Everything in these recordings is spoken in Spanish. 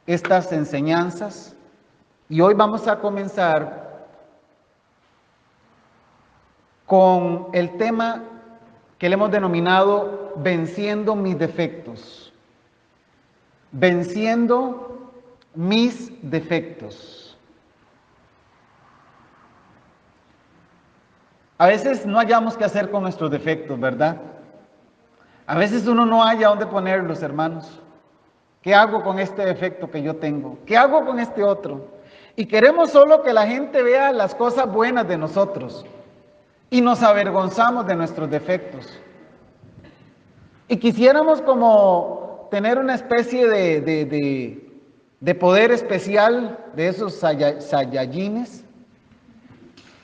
estas enseñanzas y hoy vamos a comenzar con el tema que le hemos denominado Venciendo mis defectos. Venciendo mis defectos. A veces no hallamos qué hacer con nuestros defectos, ¿verdad? A veces uno no halla dónde ponerlos, hermanos. ¿Qué hago con este defecto que yo tengo? ¿Qué hago con este otro? Y queremos solo que la gente vea las cosas buenas de nosotros. Y nos avergonzamos de nuestros defectos. Y quisiéramos como tener una especie de poder especial de esos saiyajines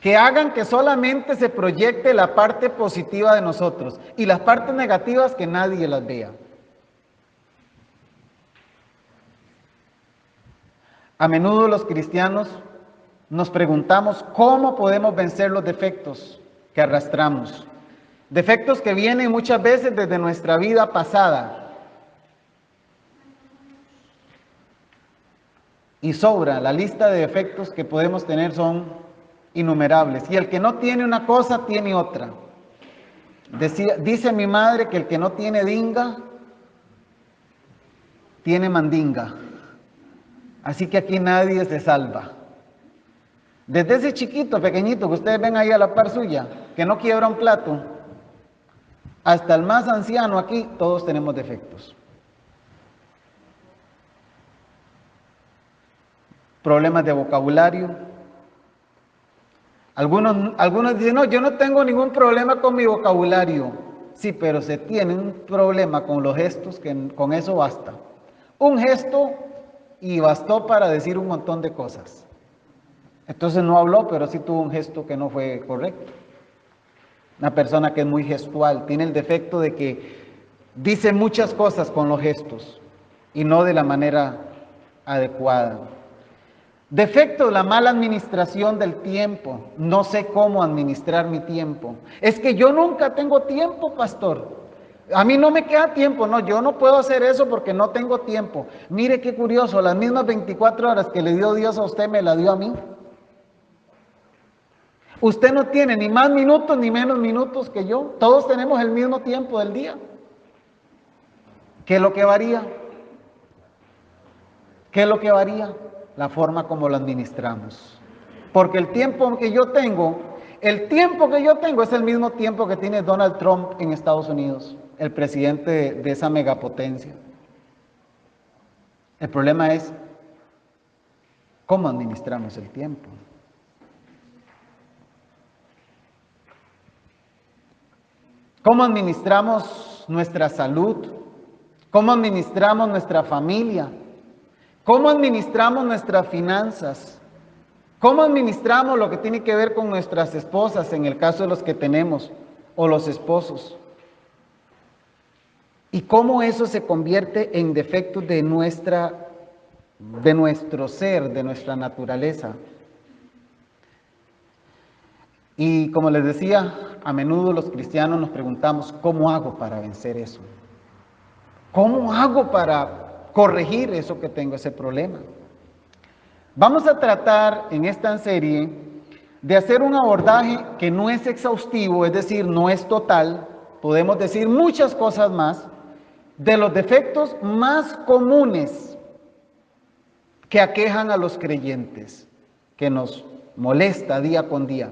que hagan que solamente se proyecte la parte positiva de nosotros y las partes negativas que nadie las vea. A menudo los cristianos nos preguntamos cómo podemos vencer los defectos que arrastramos. Defectos que vienen muchas veces desde nuestra vida pasada. Y sobra, la lista de defectos que podemos tener son innumerables. Y el que no tiene una cosa, tiene otra. Dice mi madre que el que no tiene dinga, tiene mandinga. Así que aquí nadie se salva. Desde ese chiquito, pequeñito, que ustedes ven ahí a la par suya, que no quiebra un plato, hasta el más anciano aquí, todos tenemos defectos. Problemas de vocabulario. Algunos dicen, no, yo no tengo ningún problema con mi vocabulario. Sí, pero se tiene un problema con los gestos, que con eso basta. Un gesto y bastó para decir un montón de cosas. Entonces no habló, pero sí tuvo un gesto que no fue correcto. Una persona que es muy gestual, tiene el defecto de que dice muchas cosas con los gestos y no de la manera adecuada. Defecto, la mala administración del tiempo. No sé cómo administrar mi tiempo. Es que yo nunca tengo tiempo, pastor. A mí no me queda tiempo. No, yo no puedo hacer eso porque no tengo tiempo. Mire qué curioso, las mismas 24 horas que le dio Dios a usted me la dio a mí. Usted no tiene ni más minutos ni menos minutos que yo. Todos tenemos el mismo tiempo del día. ¿Qué es lo que varía? ¿Qué es lo que varía? La forma como lo administramos. Porque el tiempo que yo tengo es el mismo tiempo que tiene Donald Trump en Estados Unidos, el presidente de esa megapotencia. El problema es cómo administramos el tiempo. ¿Cómo administramos nuestra salud? ¿Cómo administramos nuestra familia? ¿Cómo administramos nuestras finanzas? ¿Cómo administramos lo que tiene que ver con nuestras esposas, en el caso de los que tenemos, o los esposos? ¿Y cómo eso se convierte en defectos de nuestro ser, de nuestra naturaleza? Y como les decía, a menudo los cristianos nos preguntamos, ¿cómo hago para vencer eso? ¿Cómo hago para corregir eso que tengo, ese problema? Vamos a tratar en esta serie de hacer un abordaje que no es exhaustivo, es decir, no es total. Podemos decir muchas cosas más de los defectos más comunes que aquejan a los creyentes, que nos molesta día con día.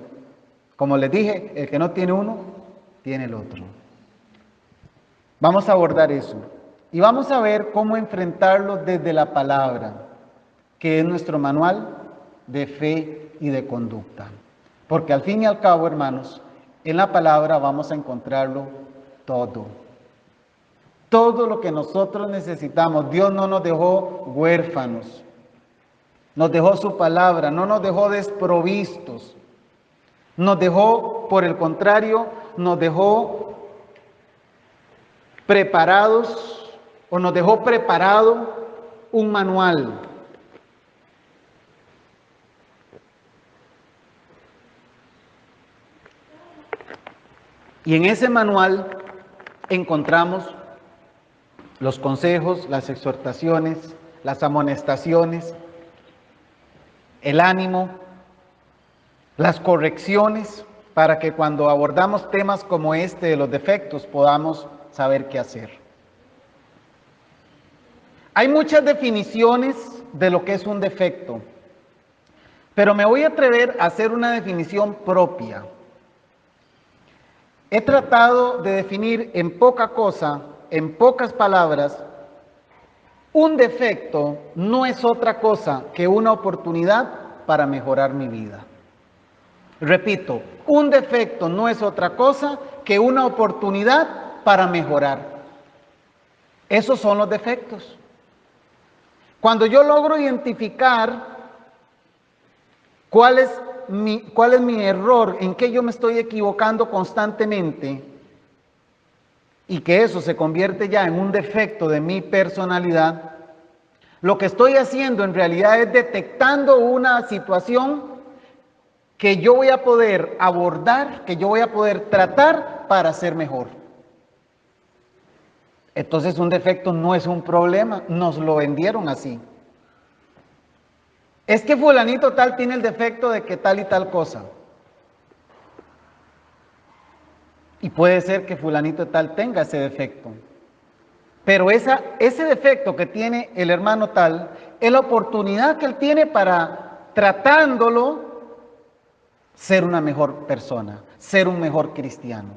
Como les dije, el que no tiene uno, tiene el otro. Vamos a abordar eso. Y vamos a ver cómo enfrentarlo desde la palabra, que es nuestro manual de fe y de conducta. Porque al fin y al cabo, hermanos, en la palabra vamos a encontrarlo todo. Todo lo que nosotros necesitamos. Dios no nos dejó huérfanos. Nos dejó su palabra, no nos dejó desprovistos. Nos dejó, por el contrario, nos dejó preparados, o nos dejó preparado un manual. Y en ese manual encontramos los consejos, las exhortaciones, las amonestaciones, el ánimo, las correcciones, para que cuando abordamos temas como este de los defectos podamos saber qué hacer. Hay muchas definiciones de lo que es un defecto, pero me voy a atrever a hacer una definición propia. He tratado de definir en poca cosa, en pocas palabras, un defecto no es otra cosa que una oportunidad para mejorar mi vida. Repito, un defecto no es otra cosa que una oportunidad para mejorar. Esos son los defectos. Cuando yo logro identificar cuál es mi error, en qué yo me estoy equivocando constantemente, y que eso se convierte ya en un defecto de mi personalidad, lo que estoy haciendo en realidad es detectando una situación que yo voy a poder abordar, que yo voy a poder tratar para ser mejor. Entonces un defecto no es un problema, nos lo vendieron así. Es que fulanito tal tiene el defecto de que tal y tal cosa. Y puede ser que fulanito tal tenga ese defecto. Pero ese defecto que tiene el hermano tal es la oportunidad que él tiene para, tratándolo, ser una mejor persona, ser un mejor cristiano.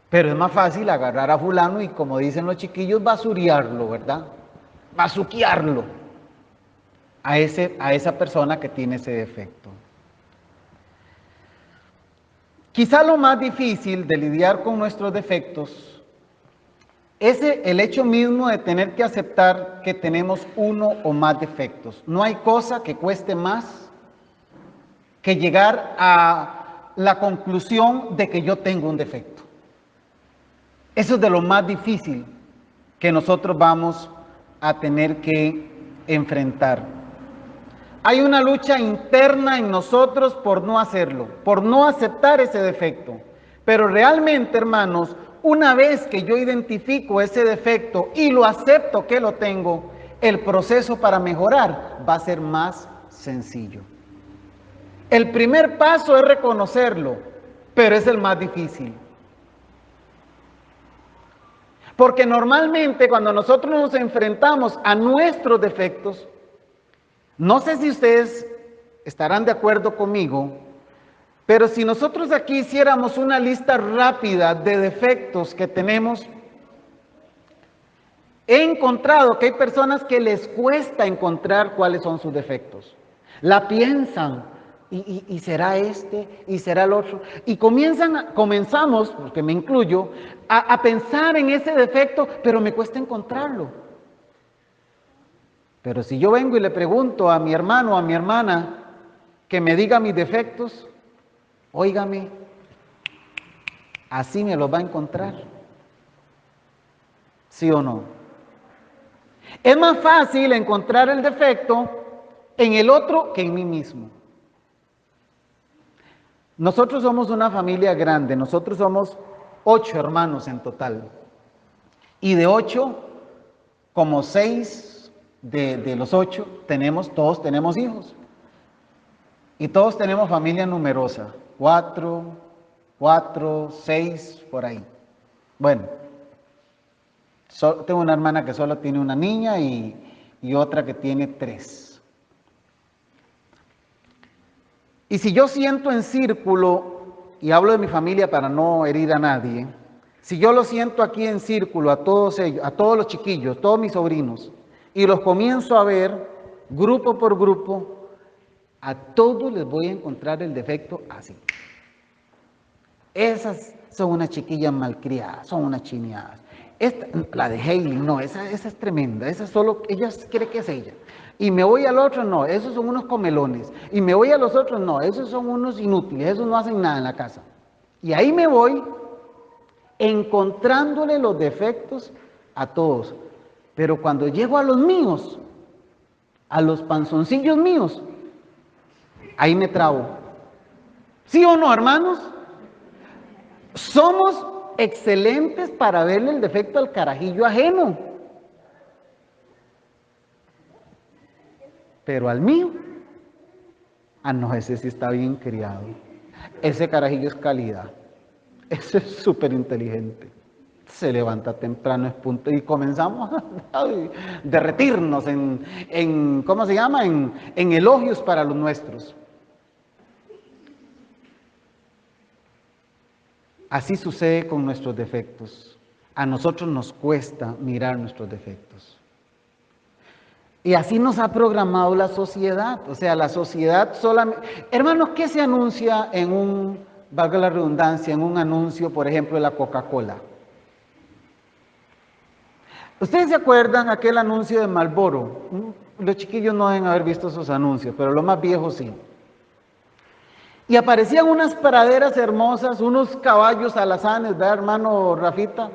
Pero es más fácil agarrar a fulano y, como dicen los chiquillos, basurearlo, ¿verdad? Bazuquearlo a esa persona que tiene ese defecto. Quizá lo más difícil de lidiar con nuestros defectos es el hecho mismo de tener que aceptar que tenemos uno o más defectos. No hay cosa que cueste más que llegar a la conclusión de que yo tengo un defecto. Eso es de lo más difícil que nosotros vamos a tener que enfrentar. Hay una lucha interna en nosotros por no hacerlo, por no aceptar ese defecto. Pero realmente, hermanos, una vez que yo identifico ese defecto y lo acepto que lo tengo, el proceso para mejorar va a ser más sencillo. El primer paso es reconocerlo, pero es el más difícil. Porque normalmente cuando nosotros nos enfrentamos a nuestros defectos, no sé si ustedes estarán de acuerdo conmigo, pero si nosotros aquí hiciéramos una lista rápida de defectos que tenemos, he encontrado que hay personas que les cuesta encontrar cuáles son sus defectos. La piensan, y será este, y será el otro. Y comenzamos, porque me incluyo, a pensar en ese defecto, pero me cuesta encontrarlo. Pero si yo vengo y le pregunto a mi hermano o a mi hermana que me diga mis defectos, óigame, así me los va a encontrar. ¿Sí o no? Es más fácil encontrar el defecto en el otro que en mí mismo. Nosotros somos una familia grande, nosotros somos 8 hermanos en total. Y de 8, como 6 de los 8, todos tenemos hijos. Y todos tenemos familia numerosa, 4, 6, por ahí. Bueno, tengo una hermana que solo tiene una niña y otra que tiene 3. Y si yo siento en círculo, y hablo de mi familia para no herir a nadie, si yo lo siento aquí en círculo a todos ellos, a todos los chiquillos, todos mis sobrinos, y los comienzo a ver grupo por grupo, a todos les voy a encontrar el defecto así. Esas son unas chiquillas malcriadas, son unas chineadas. La de Hailey, no, esa es tremenda, esa solo, ella cree que es ella. Y me voy al otro, no, esos son unos comelones. Y me voy a los otros, no, esos son unos inútiles, esos no hacen nada en la casa. Y ahí me voy encontrándole los defectos a todos. Pero cuando llego a los míos, a los panzoncillos míos, ahí me trabo. ¿Sí o no, hermanos? Somos excelentes para verle el defecto al carajillo ajeno. pero al mío, no, ese sí está bien criado. Ese carajillo es calidad. Ese es súper inteligente. Se levanta temprano, es punto. Y comenzamos a derretirnos ¿cómo se llama? En elogios para los nuestros. Así sucede con nuestros defectos. A nosotros nos cuesta mirar nuestros defectos. Y así nos ha programado la sociedad. O sea, la sociedad solamente... Hermanos, ¿qué se anuncia valga la redundancia, en un anuncio, por ejemplo, de la Coca-Cola? ¿Ustedes se acuerdan aquel anuncio de Marlboro? Los chiquillos no deben haber visto esos anuncios, pero los más viejos sí. Y aparecían unas praderas hermosas, unos caballos alazanes, ¿verdad, hermano Rafita?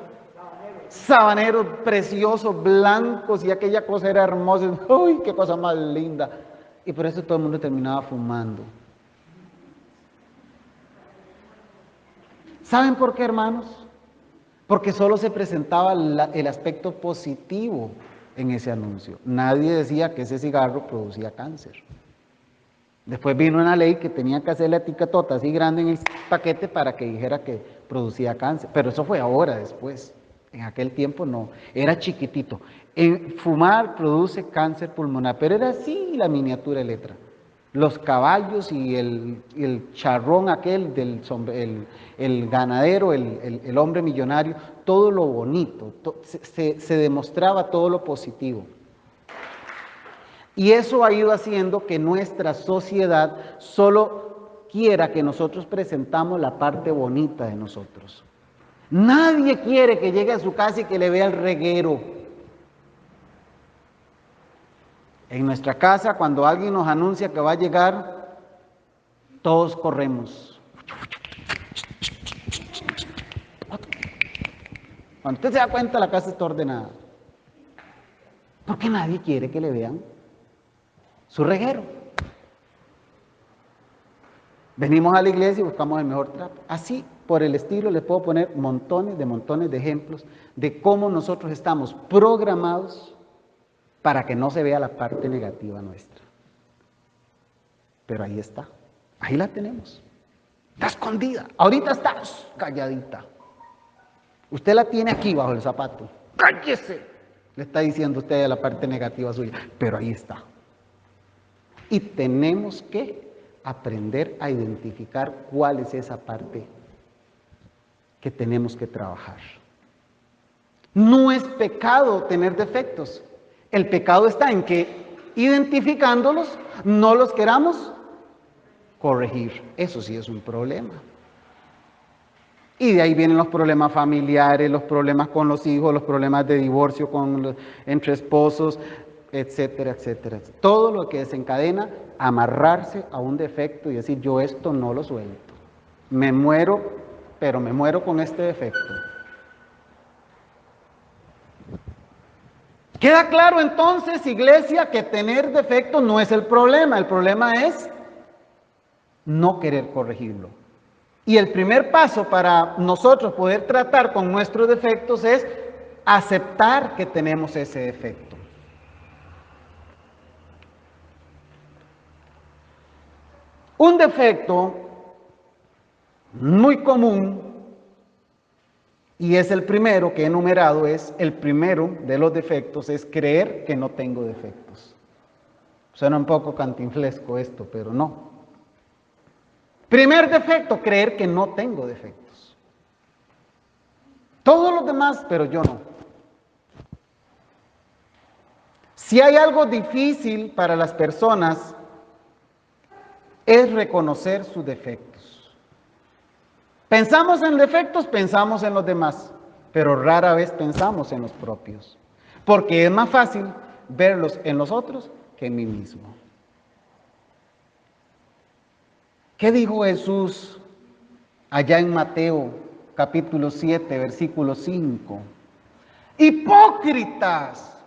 Sabaneros preciosos, blancos, y aquella cosa era hermosa. ¡Uy, qué cosa más linda! Y por eso todo el mundo terminaba fumando. ¿Saben por qué, hermanos? Porque solo se presentaba el aspecto positivo en ese anuncio. Nadie decía que ese cigarro producía cáncer. Después vino una ley que tenía que hacer la etiquetota así grande en el paquete para que dijera que producía cáncer. Pero eso fue ahora, después. En aquel tiempo no, era chiquitito. Fumar produce cáncer pulmonar, pero era así la miniatura de letra. Los caballos y el charrón aquel, el ganadero, el hombre millonario, todo lo bonito, se demostraba todo lo positivo. Y eso ha ido haciendo que nuestra sociedad solo quiera que nosotros presentamos la parte bonita de nosotros. Nadie quiere que llegue a su casa y que le vea el reguero. En nuestra casa, cuando alguien nos anuncia que va a llegar, todos corremos. Cuando usted se da cuenta, la casa está ordenada. Porque nadie quiere que le vean su reguero. Venimos a la iglesia y buscamos el mejor trapo. Así, por el estilo, les puedo poner montones de ejemplos de cómo nosotros estamos programados para que no se vea la parte negativa nuestra. Pero ahí está, ahí la tenemos. Está escondida, ahorita está calladita. Usted la tiene aquí bajo el zapato. ¡Cállese! Le está diciendo usted a la parte negativa suya, pero ahí está. Y tenemos que aprender a identificar cuál es esa parte que tenemos que trabajar. No es pecado tener defectos. El pecado está en que, identificándolos, no los queramos corregir. Eso sí es un problema. Y de ahí vienen los problemas familiares, los problemas con los hijos, los problemas de divorcio entre esposos, etcétera, etcétera. Todo lo que desencadena amarrarse a un defecto y decir, yo esto no lo suelto. Me muero, pero me muero con este defecto. Queda claro entonces, iglesia, que tener defectos no es el problema es no querer corregirlo. Y el primer paso para nosotros poder tratar con nuestros defectos es aceptar que tenemos ese defecto. Un defecto muy común, y es el primero que he enumerado, es el primero de los defectos, es creer que no tengo defectos. Suena un poco cantinflesco esto, pero no. Primer defecto, creer que no tengo defectos. Todos los demás, pero yo no. Si hay algo difícil para las personas, es reconocer sus defectos. Pensamos en defectos, pensamos en los demás, pero rara vez pensamos en los propios, porque es más fácil verlos en los otros que en mí mismo. ¿Qué dijo Jesús allá en Mateo capítulo 7, versículo 5? Hipócritas,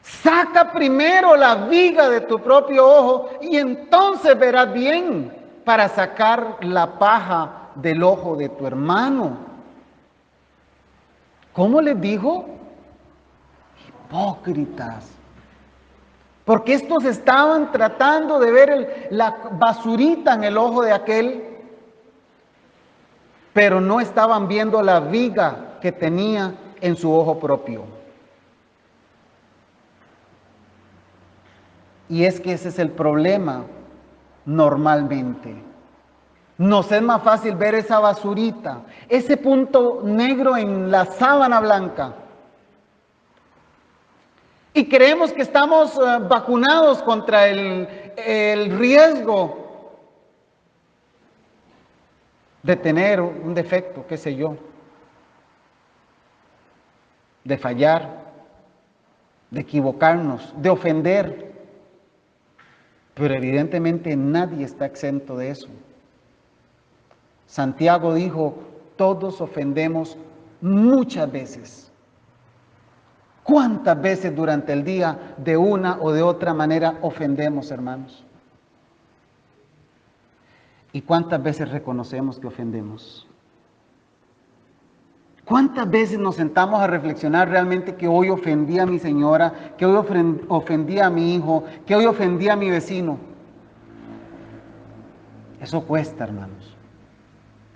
saca primero la viga de tu propio ojo y entonces verás bien para sacar la paja del ojo de tu hermano. ¿Cómo les dijo? Hipócritas. Porque estos estaban tratando de ver la basurita en el ojo de aquel, pero no estaban viendo la viga que tenía en su ojo propio. Y es que ese es el problema normalmente. Nos es más fácil ver esa basurita, ese punto negro en la sábana blanca. Y creemos que estamos vacunados contra el riesgo de tener un defecto, qué sé yo, de fallar, de equivocarnos, de ofender. Pero evidentemente nadie está exento de eso. Santiago dijo, todos ofendemos muchas veces. ¿Cuántas veces durante el día de una o de otra manera ofendemos, hermanos? ¿Y cuántas veces reconocemos que ofendemos? ¿Cuántas veces nos sentamos a reflexionar realmente que hoy ofendí a mi señora, que hoy ofendí a mi hijo, que hoy ofendí a mi vecino? Eso cuesta, hermanos.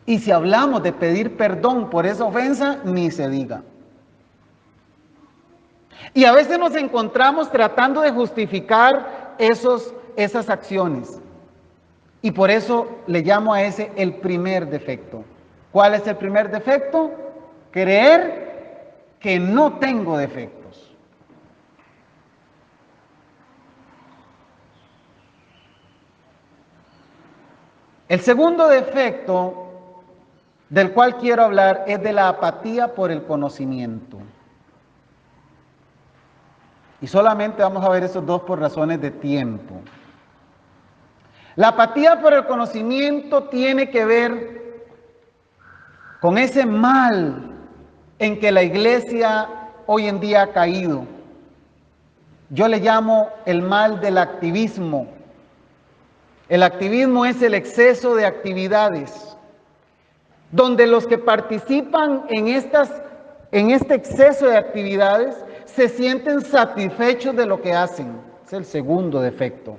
Y si hablamos de pedir perdón por esa ofensa, ni se diga. Y a veces nos encontramos tratando de justificar esas acciones. Y por eso le llamo a ese el primer defecto. ¿Cuál es el primer defecto? Creer que no tengo defectos. El segundo defecto del cual quiero hablar es de la apatía por el conocimiento. Y solamente vamos a ver esos dos por razones de tiempo. La apatía por el conocimiento tiene que ver con ese mal en que la iglesia hoy en día ha caído. Yo le llamo el mal del activismo. El activismo es el exceso de actividades, donde los que participan en este exceso de actividades se sienten satisfechos de lo que hacen. Es el segundo defecto.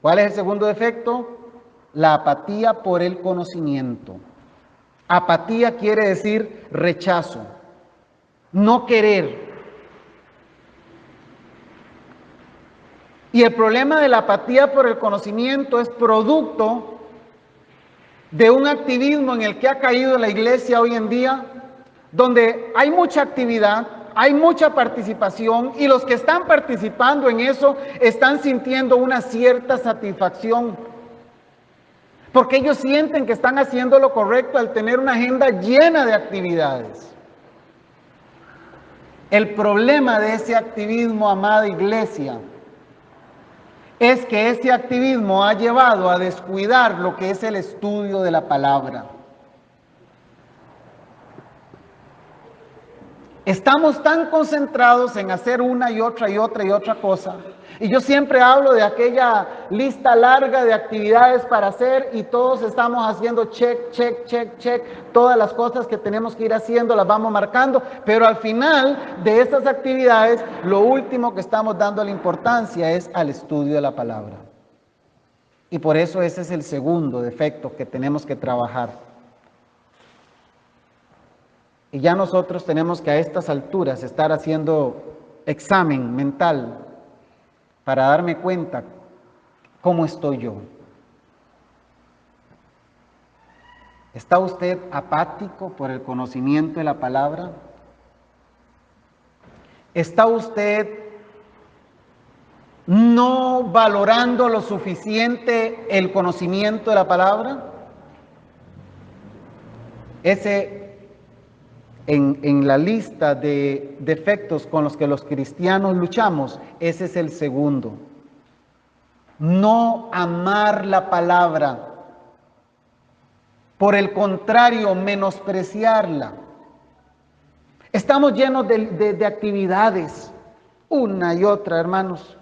¿Cuál es el segundo defecto? La apatía por el conocimiento. Apatía quiere decir rechazo, no querer. Y el problema de la apatía por el conocimiento es producto de un activismo en el que ha caído la iglesia hoy en día, donde hay mucha actividad, hay mucha participación, y los que están participando en eso están sintiendo una cierta satisfacción, porque ellos sienten que están haciendo lo correcto al tener una agenda llena de actividades. El problema de ese activismo, amada iglesia, es que ese activismo ha llevado a descuidar lo que es el estudio de la palabra. Estamos tan concentrados en hacer una y otra cosa. Y yo siempre hablo de aquella lista larga de actividades para hacer, y todos estamos haciendo check. Todas las cosas que tenemos que ir haciendo las vamos marcando, pero al final de estas actividades, lo último que estamos dando la importancia es al estudio de la palabra. Y por eso ese es el segundo defecto que tenemos que trabajar. Y ya nosotros tenemos que a estas alturas estar haciendo examen mental para darme cuenta cómo estoy yo. ¿Está usted apático por el conocimiento de la palabra? ¿Está usted no valorando lo suficiente el conocimiento de la palabra? Ese en la lista de defectos con los que los cristianos luchamos, ese es el segundo. No amar la palabra. Por el contrario, menospreciarla. Estamos llenos de actividades, una y otra, hermanos.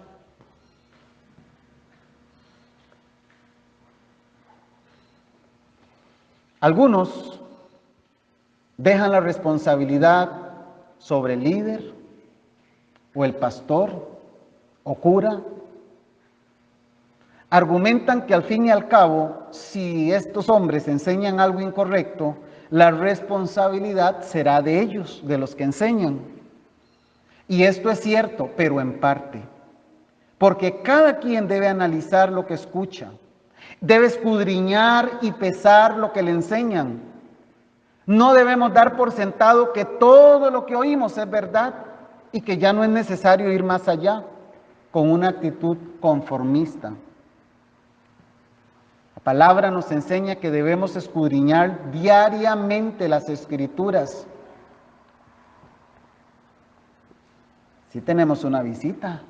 Algunos dejan la responsabilidad sobre el líder o el pastor o cura Argumentan que al fin y al cabo, si estos hombres enseñan algo incorrecto, la responsabilidad será de ellos, de los que enseñan. Y esto es cierto, pero en parte. Porque cada quien debe analizar lo que escucha, debe escudriñar y pesar lo que le enseñan. No debemos dar por sentado que todo lo que oímos es verdad y que ya no es necesario ir más allá con una actitud conformista. La palabra nos enseña que debemos escudriñar diariamente las Escrituras. Si tenemos una visita,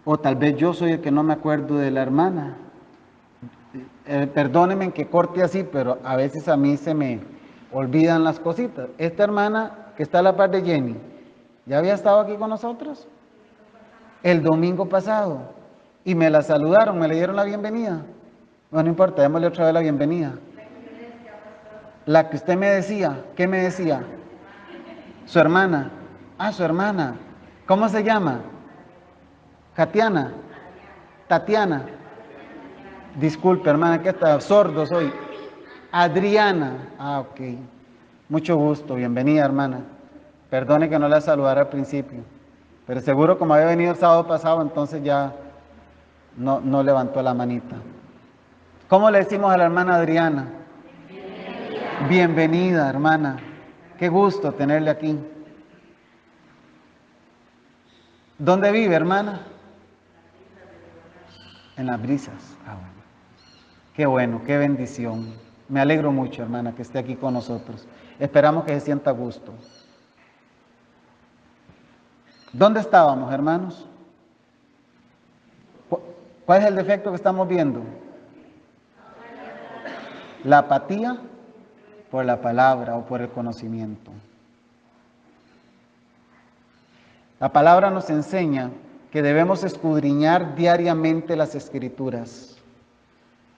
o tal vez yo soy el que no me acuerdo de la hermana. Perdónenme que corte así, pero a veces a mí se me olvidan las cositas. Esta hermana que está a la par de Jenny, ¿ya había estado aquí con nosotros? El domingo pasado. Y me la saludaron, me le dieron la bienvenida. Bueno, no importa, démosle otra vez la bienvenida. La que usted me decía, ¿qué me decía? Su hermana. Ah, su hermana. ¿Cómo se llama? Katiana. Tatiana. Disculpe, hermana, que está sordo soy. Adriana. Ah, ok. Mucho gusto, bienvenida, hermana. Perdone que no la saludara al principio, pero seguro como había venido el sábado pasado, entonces ya no levantó la manita. ¿Cómo le decimos a la hermana Adriana? Bienvenida. Bienvenida, hermana. Qué gusto tenerle aquí. ¿Dónde vive, hermana? En Las Brisas. Ah, bueno. Qué bueno, qué bendición. Me alegro mucho, hermana, que esté aquí con nosotros. Esperamos que se sienta a gusto. ¿Dónde estábamos, hermanos? ¿Cuál es el defecto que estamos viendo? La apatía por la palabra o por el conocimiento. La palabra nos enseña que debemos escudriñar diariamente las Escrituras.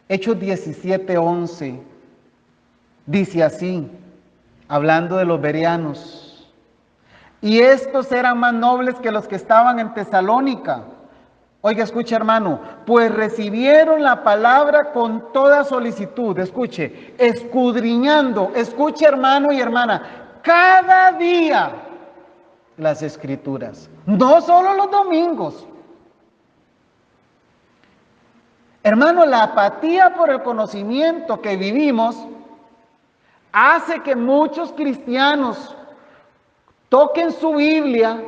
Hechos 17:11 dice así, hablando de los bereanos: y estos eran más nobles que los que estaban en Tesalónica. Oiga, escuche, hermano, pues recibieron la palabra con toda solicitud. Escuche, escudriñando, escuche, hermano y hermana, cada día las Escrituras, no solo los domingos. Hermano, la apatía por el conocimiento que vivimos hace que muchos cristianos toquen su Biblia,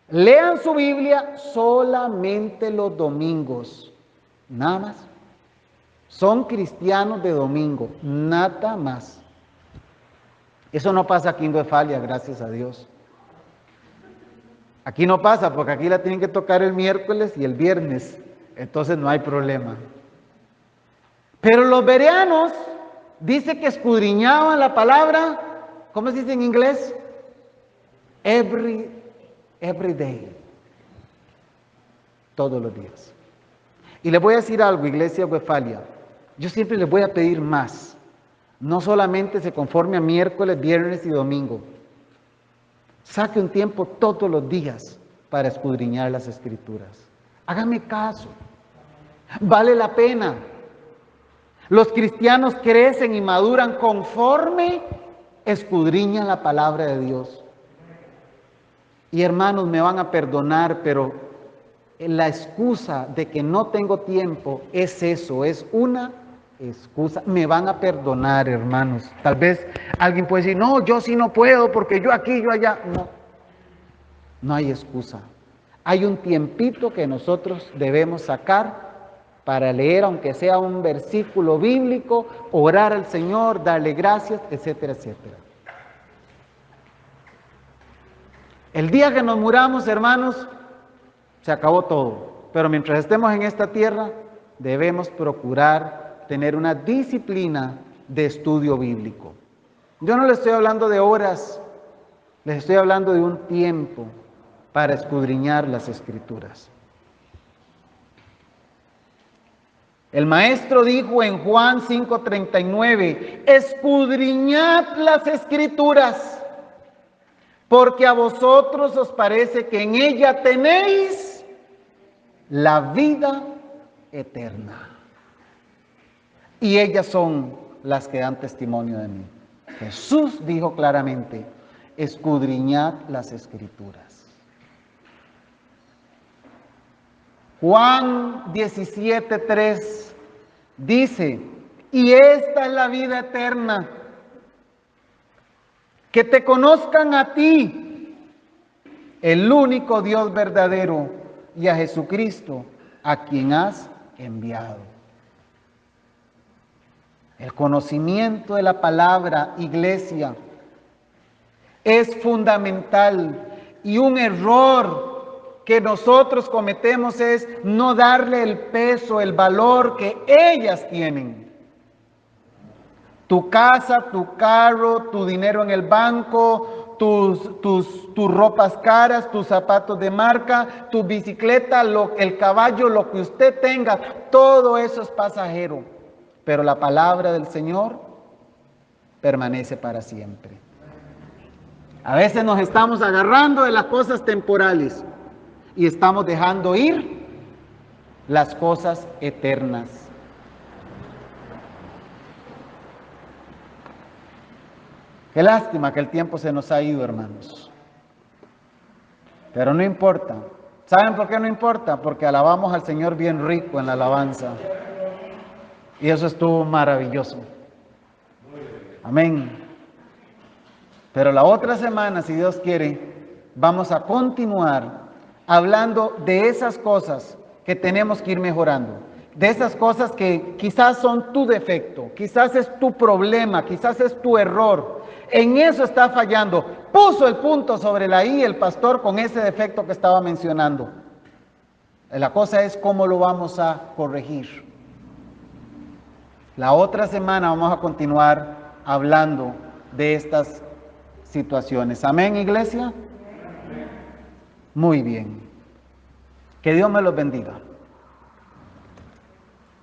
lean su Biblia solamente los domingos, nada más. Son cristianos de domingo, nada más. Eso no pasa aquí en Westfalia, gracias a Dios. Aquí no pasa, porque aquí la tienen que tocar el miércoles y el viernes, entonces no hay problema. Pero los bereanos dice que escudriñaban la palabra, ¿cómo se dice en inglés? Every day. Todos los días. Y les voy a decir algo, iglesia Westfalia. Yo siempre les voy a pedir más. No solamente se conforme a miércoles, viernes y domingo. Saque un tiempo todos los días para escudriñar las Escrituras. Hágame caso. Vale la pena. Los cristianos crecen y maduran conforme escudriñan la palabra de Dios. Y hermanos, me van a perdonar, pero la excusa de que no tengo tiempo es eso, es una excusa. Me van a perdonar, hermanos. Tal vez alguien puede decir, no, yo sí no puedo porque yo aquí, yo allá. No hay excusa. Hay un tiempito que nosotros debemos sacar para leer, aunque sea un versículo bíblico, orar al Señor, darle gracias, etcétera, etcétera. El día que nos muramos, hermanos, se acabó todo. Pero mientras estemos en esta tierra, debemos procurar tener una disciplina de estudio bíblico. Yo no les estoy hablando de horas, les estoy hablando de un tiempo para escudriñar las Escrituras. El maestro dijo en Juan 5:39, escudriñad las Escrituras, porque a vosotros os parece que en ella tenéis la vida eterna. Y ellas son las que dan testimonio de mí. Jesús dijo claramente, escudriñad las Escrituras. Juan 17:3 dice, y esta es la vida eterna, que te conozcan a ti, el único Dios verdadero, y a Jesucristo, a quien has enviado. El conocimiento de la palabra, iglesia, es fundamental, y un error que nosotros cometemos es no darle el peso, el valor que ellas tienen. Tu casa, tu carro, tu dinero en el banco, tus ropas caras, tus zapatos de marca, tu bicicleta, el caballo, lo que usted tenga, todo eso es pasajero. Pero la palabra del Señor permanece para siempre. A veces nos estamos agarrando de las cosas temporales y estamos dejando ir las cosas eternas. Qué lástima que el tiempo se nos ha ido, hermanos. Pero no importa. ¿Saben por qué no importa? Porque alabamos al Señor bien rico en la alabanza. Y eso estuvo maravilloso. Amén. Pero la otra semana, si Dios quiere, vamos a continuar hablando de esas cosas que tenemos que ir mejorando. De esas cosas que quizás son tu defecto, quizás es tu problema, quizás es tu error. En eso está fallando. Puso el punto sobre la I el pastor con ese defecto que estaba mencionando. La cosa es cómo lo vamos a corregir. La otra semana vamos a continuar hablando de estas situaciones. ¿Amén, iglesia? Muy bien. Que Dios me los bendiga.